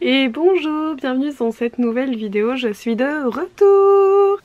Et bonjour, bienvenue dans cette nouvelle vidéo, je suis de retour.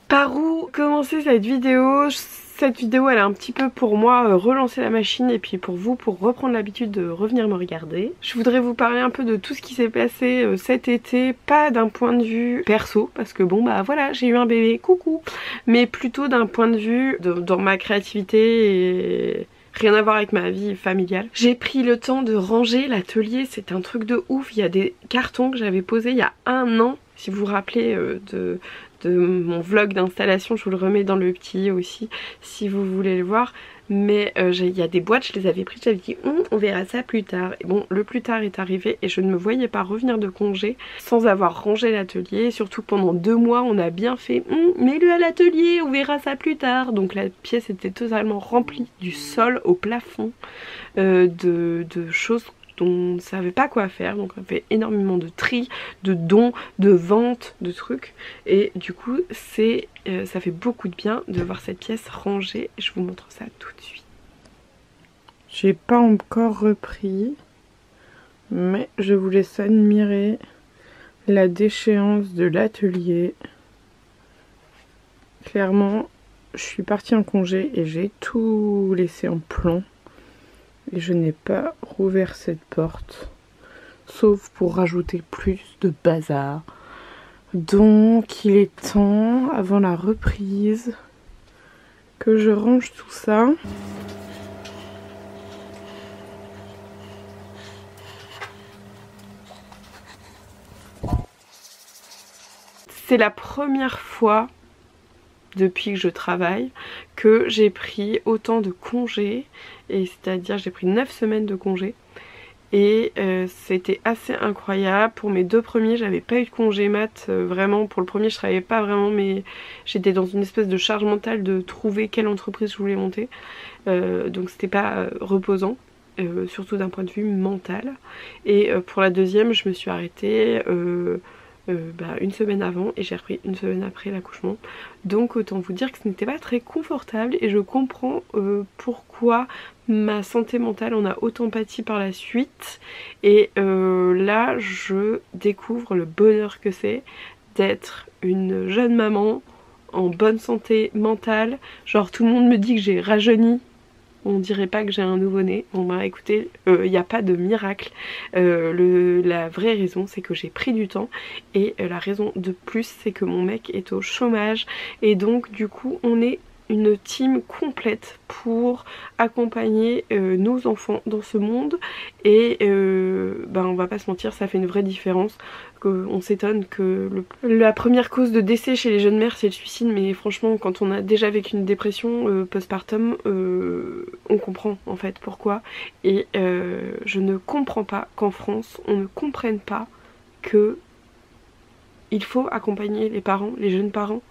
Par où commencer cette vidéo? Cette vidéo elle est un petit peu pour moi relancer la machine et puis pour vous pour reprendre l'habitude de revenir me regarder. Je voudrais vous parler un peu de tout ce qui s'est passé cet été, pas d'un point de vue perso parce que bon bah voilà j'ai eu un bébé, coucou, mais plutôt d'un point de vue dans ma créativité et rien à voir avec ma vie familiale. J'ai pris le temps de ranger l'atelier, c'est un truc de ouf. Il y a des cartons que j'avais posés il y a un an, si vous vous rappelez de mon vlog d'installation, je vous le remets dans le petit aussi si vous voulez le voir. Mais il y a des boîtes, je les avais prises, j'avais dit on verra ça plus tard. Et bon, le plus tard est arrivé et je ne me voyais pas revenir de congé sans avoir rangé l'atelier. Surtout que pendant 2 mois on a bien fait mets-le à l'atelier, on verra ça plus tard. Donc la pièce était totalement remplie du sol au plafond de choses dont on ne savait pas quoi faire. Donc on fait énormément de tri, de dons, de ventes, de trucs. Et du coup ça fait beaucoup de bien de voir cette pièce rangée. Je vous montre ça tout de suite. J'ai pas encore repris, mais je vous laisse admirer la déchéance de l'atelier. Clairement, je suis partie en congé et j'ai tout laissé en plan. Et je n'ai pas rouvert cette porte, sauf pour rajouter plus de bazar. Donc il est temps, avant la reprise, que je range tout ça. C'est la première fois depuis que je travaille que j'ai pris autant de congés, et c'est-à-dire j'ai pris 9 semaines de congés et c'était assez incroyable. Pour mes 2 premiers j'avais pas eu de congé mat, vraiment pour le premier je travaillais pas vraiment, mais j'étais dans une espèce de charge mentale de trouver quelle entreprise je voulais monter, donc c'était pas reposant. Surtout d'un point de vue mental. Et pour la deuxième je me suis arrêtée 1 semaine avant et j'ai repris 1 semaine après l'accouchement. Donc autant vous dire que ce n'était pas très confortable et je comprends pourquoi ma santé mentale en a autant pâti par la suite. Et là je découvre le bonheur que c'est d'être une jeune maman en bonne santé mentale. Genre tout le monde me dit que j'ai rajeuni. On dirait pas que j'ai un nouveau-né. Bon bah écoutez, il n'y a pas de miracle. La vraie raison c'est que j'ai pris du temps. Et la raison de plus c'est que mon mec est au chômage. Et donc du coup on est une team complète pour accompagner nos enfants dans ce monde. Et on va pas se mentir, ça fait une vraie différence. On s'étonne que la première cause de décès chez les jeunes mères c'est le suicide, mais franchement quand on a déjà vécu une dépression postpartum, on comprend en fait pourquoi. Et je ne comprends pas qu'en France on ne comprenne pas que il faut accompagner les parents, les jeunes parents,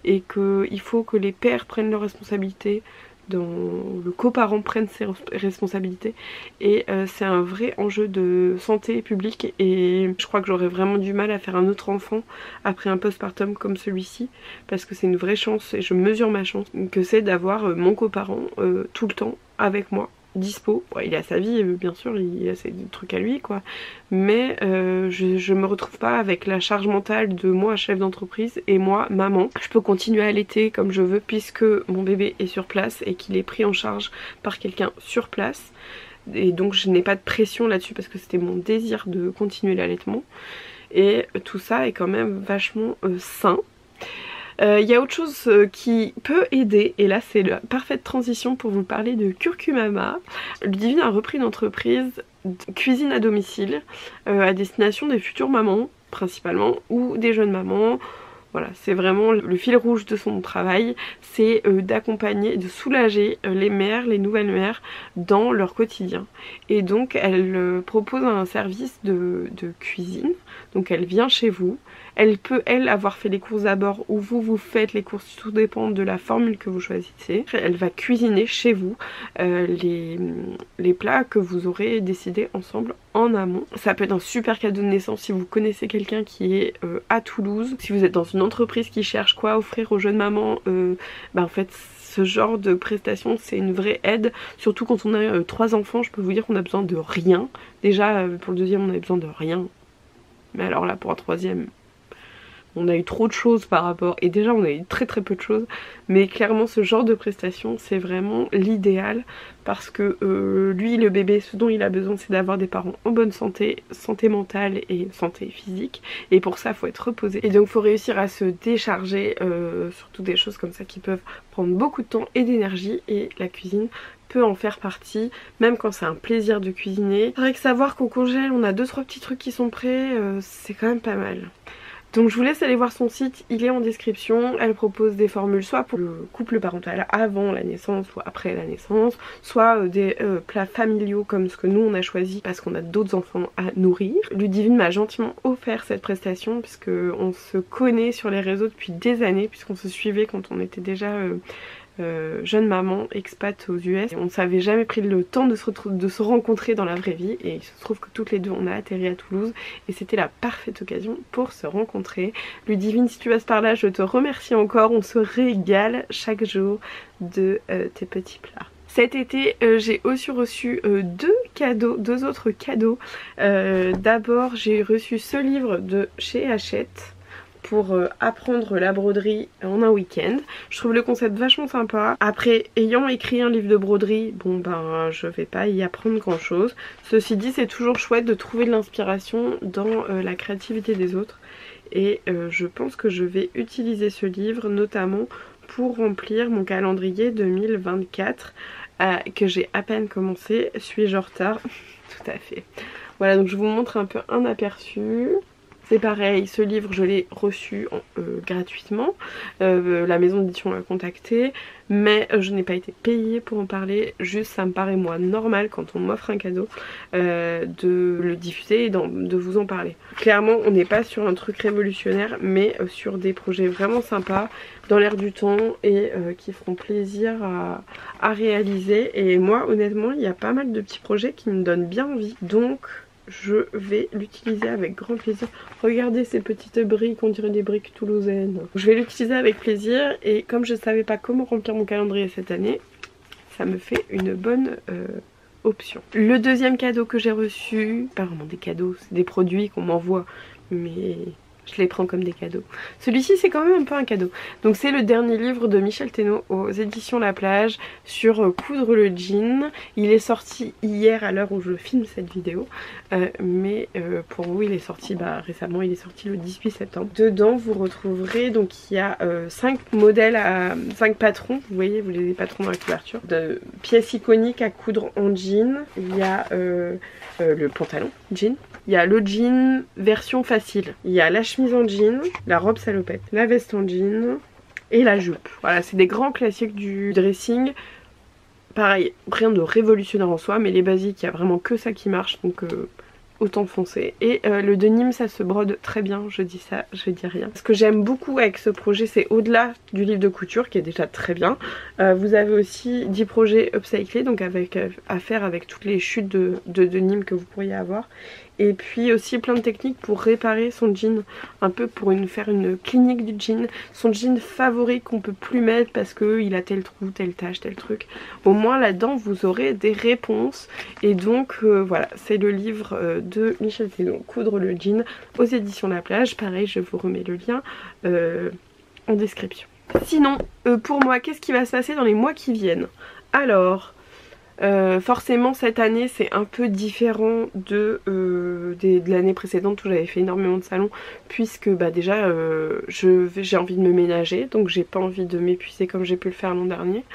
et qu'il faut que les pères prennent leurs responsabilités, le coparent prenne ses responsabilités. Et c'est un vrai enjeu de santé publique et je crois que j'aurais vraiment du mal à faire un autre enfant après un postpartum comme celui-ci, parce que c'est une vraie chance et je mesure ma chance que c'est d'avoir mon coparent tout le temps avec moi, dispo. Bon, il a sa vie bien sûr, il a ses trucs à lui quoi, mais je me retrouve pas avec la charge mentale de moi chef d'entreprise et moi maman. Je peux continuer à allaiter comme je veux puisque mon bébé est sur place et qu'il est pris en charge par quelqu'un sur place, et donc je n'ai pas de pression là-dessus parce que c'était mon désir de continuer l'allaitement. Et tout ça est quand même vachement sain. Il y a autre chose qui peut aider, et là c'est la parfaite transition pour vous parler de Curcumama. Ludivine a repris une entreprise de cuisine à domicile à destination des futures mamans principalement, ou des jeunes mamans. Voilà, c'est vraiment le fil rouge de son travail, c'est d'accompagner, de soulager les mères, les nouvelles mères dans leur quotidien. Et donc elle propose un service de cuisine, donc elle vient chez vous. Elle peut, elle, avoir fait les courses à bord ou vous faites les courses, tout dépend de la formule que vous choisissez. Elle va cuisiner chez vous les plats que vous aurez décidé ensemble en amont. Ça peut être un super cadeau de naissance si vous connaissez quelqu'un qui est à Toulouse. Si vous êtes dans une entreprise qui cherche quoi offrir aux jeunes mamans, en fait ce genre de prestation c'est une vraie aide. Surtout quand on a 3 enfants, je peux vous dire qu'on a besoin de rien. Déjà pour le deuxième on avait besoin de rien. Mais alors là pour un troisième, on a eu trop de choses par rapport, et déjà on a eu très peu de choses, mais clairement ce genre de prestation c'est vraiment l'idéal parce que lui le bébé, ce dont il a besoin c'est d'avoir des parents en bonne santé, santé mentale et santé physique, et pour ça il faut être reposé et donc il faut réussir à se décharger surtout des choses comme ça qui peuvent prendre beaucoup de temps et d'énergie, et la cuisine peut en faire partie, même quand c'est un plaisir de cuisiner. C'est vrai que savoir qu'au congèle on a 2-3 petits trucs qui sont prêts, c'est quand même pas mal. Donc je vous laisse aller voir son site, il est en description. Elle propose des formules soit pour le couple parental avant la naissance ou après la naissance, soit des plats familiaux comme ce que nous on a choisi parce qu'on a d'autres enfants à nourrir. Ludivine m'a gentiment offert cette prestation puisque on se connaît sur les réseaux depuis des années, puisqu'on se suivait quand on était déjà jeune maman expat aux US. On ne s'avait jamais pris le temps de se rencontrer dans la vraie vie, et il se trouve que toutes les deux on a atterri à Toulouse et c'était la parfaite occasion pour se rencontrer. Ludivine, si tu passes par là, je te remercie encore, on se régale chaque jour de tes petits plats. Cet été j'ai aussi reçu deux autres cadeaux. D'abord j'ai reçu ce livre de chez Hachette pour apprendre la broderie en un week-end. Je trouve le concept vachement sympa. Après, ayant écrit un livre de broderie, bon ben je vais pas y apprendre grand chose. Ceci dit, c'est toujours chouette de trouver de l'inspiration dans la créativité des autres, et je pense que je vais utiliser ce livre notamment pour remplir mon calendrier 2024 que j'ai à peine commencé. Suis-je en retard? Tout à fait. Voilà, donc je vous montre un peu un aperçu. C'est pareil, ce livre je l'ai reçu gratuitement, la maison d'édition l'a contacté, mais je n'ai pas été payée pour en parler, juste ça me paraît moi normal quand on m'offre un cadeau de le diffuser et de vous en parler. Clairement on n'est pas sur un truc révolutionnaire, mais sur des projets vraiment sympas, dans l'air du temps, et qui feront plaisir à réaliser. Et moi honnêtement il y a pas mal de petits projets qui me donnent bien envie, donc je vais l'utiliser avec grand plaisir. Regardez ces petites briques, on dirait des briques toulousaines. Je vais l'utiliser avec plaisir, et comme je ne savais pas comment remplir mon calendrier cette année, ça me fait une bonne option. Le deuxième cadeau que j'ai reçu, pas vraiment des cadeaux, c'est des produits qu'on m'envoie, mais je les prends comme des cadeaux. Celui-ci c'est quand même un peu un cadeau. Donc c'est le dernier livre de Michel Thénault aux éditions La Plage sur coudre le jean. Il est sorti hier à l'heure où je filme cette vidéo, mais pour vous il est sorti récemment, il est sorti le 18 septembre. Dedans vous retrouverez, donc il y a 5 modèles, 5 patrons, vous voyez, vous les patrons dans la couverture, de pièces iconiques à coudre en jean. Il y a le pantalon jean, il y a le jean version facile, il y a la chemise en jean, la robe salopette, la veste en jean et la jupe. Voilà, c'est des grands classiques du dressing. Pareil, rien de révolutionnaire en soi, mais les basiques, il n'y a vraiment que ça qui marche, donc autant foncer. Et le denim ça se brode très bien, je dis ça, je dis rien. Ce que j'aime beaucoup avec ce projet, c'est au-delà du livre de couture qui est déjà très bien, vous avez aussi 10 projets upcyclés, donc à faire avec toutes les chutes de denim que vous pourriez avoir. Et puis aussi plein de techniques pour réparer son jean, un peu pour faire une clinique du jean, son jean favori qu'on peut plus mettre parce qu'il a tel trou, telle tache, tel truc. Au moins là-dedans vous aurez des réponses. Et donc voilà, c'est le livre de Michel Thénault, Coudre le jean, aux éditions La Plage. Pareil, je vous remets le lien en description. Sinon, pour moi, qu'est-ce qui va se passer dans les mois qui viennent? Alors... forcément cette année c'est un peu différent de l'année précédente où j'avais fait énormément de salons, puisque déjà j'ai envie de me ménager, donc j'ai pas envie de m'épuiser comme j'ai pu le faire l'an dernier.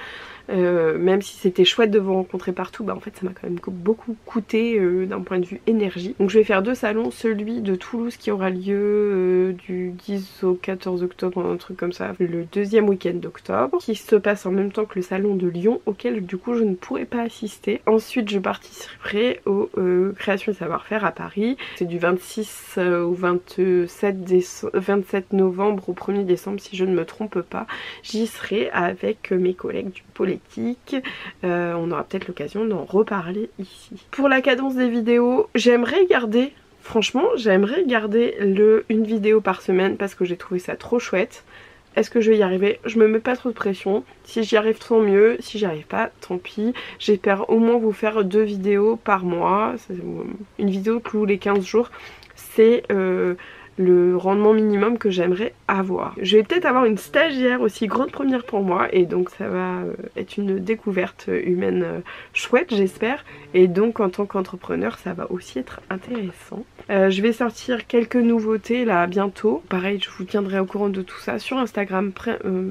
Même si c'était chouette de vous rencontrer partout, en fait ça m'a quand même beaucoup coûté d'un point de vue énergie. Donc je vais faire 2 salons, celui de Toulouse qui aura lieu du 10 au 14 octobre, un truc comme ça, le deuxième week-end d'octobre, qui se passe en même temps que le salon de Lyon, auquel du coup je ne pourrai pas assister. Ensuite je participerai aux créations et savoir-faire à Paris, c'est du 26 au 27 novembre au 1er décembre si je ne me trompe pas. J'y serai avec mes collègues du pôle éthique, on aura peut-être l'occasion d'en reparler ici. Pour la cadence des vidéos, j'aimerais garder, franchement j'aimerais garder une vidéo par semaine parce que j'ai trouvé ça trop chouette. Est-ce que je vais y arriver? Je me mets pas trop de pression. Si j'y arrive, tant mieux. Si j'y arrive pas, tant pis. J'espère au moins vous faire 2 vidéos par mois. Une vidéo tous les 15 jours. C'est le rendement minimum que j'aimerais avoir. Je vais peut-être avoir une stagiaire aussi, grande première pour moi, et donc ça va être une découverte humaine chouette, j'espère, et donc en tant qu'entrepreneur ça va aussi être intéressant. Je vais sortir quelques nouveautés là bientôt, pareil je vous tiendrai au courant de tout ça sur Instagram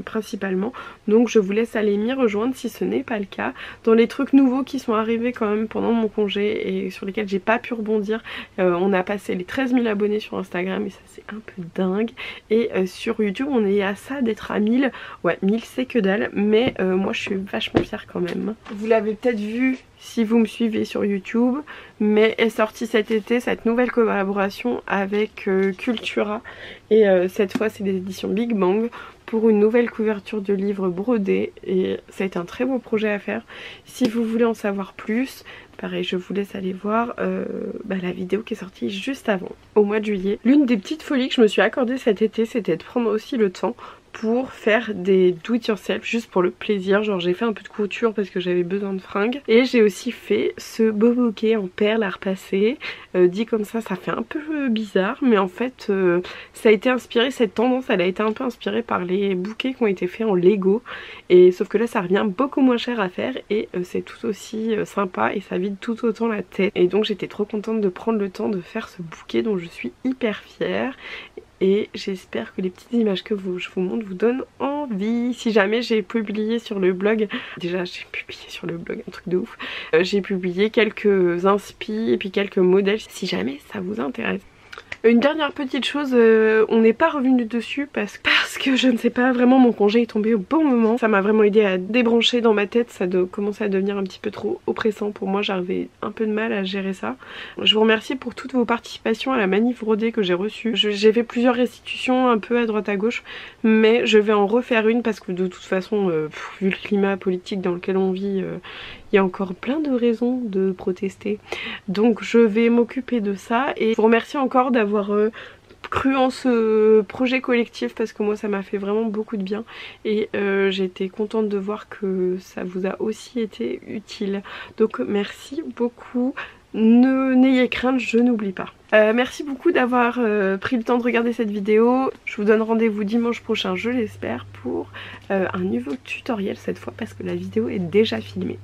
principalement, donc je vous laisse aller m'y rejoindre si ce n'est pas le cas. Dans les trucs nouveaux qui sont arrivés quand même pendant mon congé et sur lesquels j'ai pas pu rebondir, on a passé les 13 000 abonnés sur Instagram et ça c'est un peu dingue, et sur YouTube on est à ça d'être à 1000. Ouais, 1000 c'est que dalle, mais moi je suis vachement fière quand même. Vous l'avez peut-être vu si vous me suivez sur YouTube, mais est sortie cet été cette nouvelle collaboration avec Cultura, et cette fois c'est des éditions Big Bang pour une nouvelle couverture de livre brodé, et ça a été un très beau projet à faire. Si vous voulez en savoir plus, pareil je vous laisse aller voir la vidéo qui est sortie juste avant, au mois de juillet. L'une des petites folies que je me suis accordée cet été, c'était de prendre aussi le temps pour faire des do it yourself juste pour le plaisir. Genre j'ai fait un peu de couture parce que j'avais besoin de fringues, et j'ai aussi fait ce beau bouquet en perles à repasser. Dit comme ça fait un peu bizarre, mais en fait ça a été inspiré, cette tendance elle a été un peu inspirée par les bouquets qui ont été faits en Lego, et sauf que là ça revient beaucoup moins cher à faire, et c'est tout aussi sympa et ça vide tout autant la tête, et donc j'étais trop contente de prendre le temps de faire ce bouquet dont je suis hyper fière. Et j'espère que les petites images que je vous montre vous donnent envie. Si jamais j'ai publié sur le blog, déjà j'ai publié sur le blog un truc de ouf, j'ai publié quelques inspi et puis quelques modèles si jamais ça vous intéresse. Une dernière petite chose, on n'est pas revenu dessus parce que je ne sais pas, vraiment mon congé est tombé au bon moment. Ça m'a vraiment aidé à débrancher dans ma tête, ça commençait à devenir un petit peu trop oppressant pour moi, j'avais un peu de mal à gérer ça. Je vous remercie pour toutes vos participations à la manif brodée que j'ai reçue. J'ai fait plusieurs restitutions un peu à droite à gauche, mais je vais en refaire une parce que de toute façon, vu le climat politique dans lequel on vit, il y a encore plein de raisons de protester. Donc je vais m'occuper de ça, et je vous remercie encore d'avoir cru en ce projet collectif parce que moi ça m'a fait vraiment beaucoup de bien, et j'ai été contente de voir que ça vous a aussi été utile. Donc merci beaucoup. N'ayez crainte, je n'oublie pas. Merci beaucoup d'avoir pris le temps de regarder cette vidéo. Je vous donne rendez-vous dimanche prochain, je l'espère, pour un nouveau tutoriel cette fois parce que la vidéo est déjà filmée.